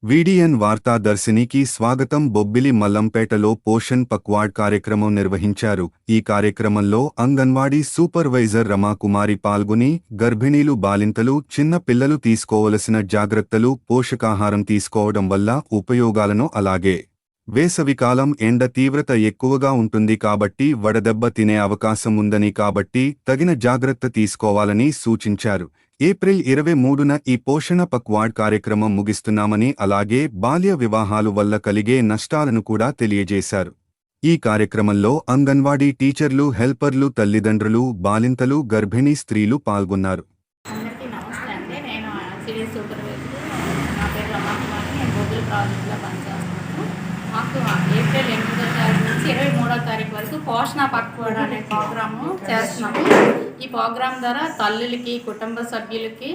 వీడియన్ వార్తా దర్శినికి స్వాగతం. బొబ్బిలి మల్లంపేటలో పోషణ్ పక్వాడ్ కార్యక్రమం నిర్వహించారు. ఈ కార్యక్రమంలో అంగన్వాడీ సూపర్వైజర్ రమాకుమారి పాల్గొని గర్భిణీలు, బాలింతలు, చిన్న పిల్లలు తీసుకోవలసిన జాగ్రత్తలు, పోషకాహారం తీసుకోవడం వల్ల ఉపయోగాలను, అలాగే వేసవికాలం ఎండ తీవ్రత ఎక్కువగా ఉంటుంది కాబట్టి వడదెబ్బ తినే అవకాశం ఉందని, కాబట్టి తగిన జాగ్రత్త తీసుకోవాలని సూచించారు. ఏప్రిల్ 23న ఈ పోషణ పక్వాడ్ కార్యక్రమం ముగిస్తున్నామని, అలాగే బాల్య వివాహాలు వల్ల కలిగే నష్టాలను కూడా తెలియజేశారు. ఈ కార్యక్రమంలో అంగన్వాడీ టీచర్లు, హెల్పర్లు, తల్లిదండ్రులు, బాలింతలు, గర్భిణీ స్త్రీలు పాల్గొన్నారు. మాకు ఏప్రిల్ 8వ తారీఖు నుంచి 23వ తారీఖు వరకు పోషణ పక్వాడ్ అనే ప్రోగ్రాము చేస్తున్నాము. ఈ ప్రోగ్రాం ద్వారా తల్లులకి, కుటుంబ సభ్యులకి,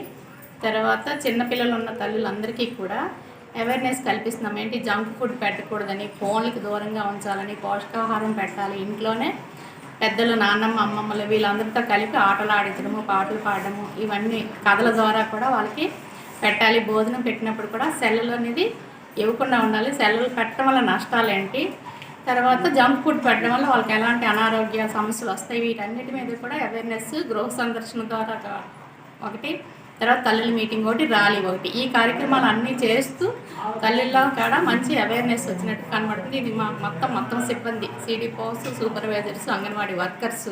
తర్వాత చిన్నపిల్లలు ఉన్న తల్లులందరికీ కూడా అవేర్నెస్ కల్పిస్తున్నాం. ఏంటి, జంక్ ఫుడ్ పెట్టకూడదని, ఫోన్లకు దూరంగా ఉంచాలని, పోషకాహారం పెట్టాలి, ఇంట్లోనే పెద్దలు, నాన్నమ్మ, అమ్మమ్మలు వీళ్ళందరితో కలిపి ఆటలు ఆడించడము, పాటలు పాడడము, ఇవన్నీ కథల ద్వారా కూడా వాళ్ళకి పెట్టాలి. భోజనం పెట్టినప్పుడు కూడా సెల్లులు అనేది ఇవ్వకుండా ఉండాలి. సెలవులు పెట్టడం వల్ల నష్టాలు ఏంటి, తర్వాత జంక్ ఫుడ్ పెట్టడం వల్ల వాళ్ళకి ఎలాంటి అనారోగ్య సమస్యలు వస్తాయి, వీటన్నిటి మీద కూడా అవేర్నెస్ గృహ సందర్శన ద్వారా ఒకటి, తర్వాత తల్లుల మీటింగ్ ఒకటి, ర్యాలీ ఒకటి, ఈ కార్యక్రమాలు అన్నీ చేస్తూ తల్లుల్లో కూడా మంచి అవేర్నెస్ వచ్చినట్టు కనబడుతుంది. ఇది మా మొత్తం సిబ్బంది, సిడిపోస్, సూపర్వైజర్స్, అంగన్వాడీ వర్కర్స్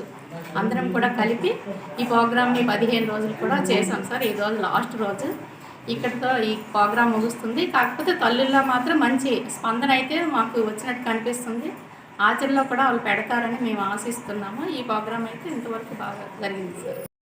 అందరం కూడా కలిపి ఈ ప్రోగ్రామ్ని 15 రోజులు కూడా చేసాం సార్. ఈ రోజు లాస్ట్ రోజు. ఇక్కడితో ఈ ప్రోగ్రాం ముగుస్తుంది. కాకపోతే తల్లుల్లో మాత్రం మంచి స్పందన అయితే మాకు వచ్చినట్టు కనిపిస్తుంది. ఆచరణలో కూడా వాళ్ళు పెడతారని మేము ఆశిస్తున్నాము. ఈ ప్రోగ్రాం అయితే ఇంతవరకు బాగా జరిగింది సార్.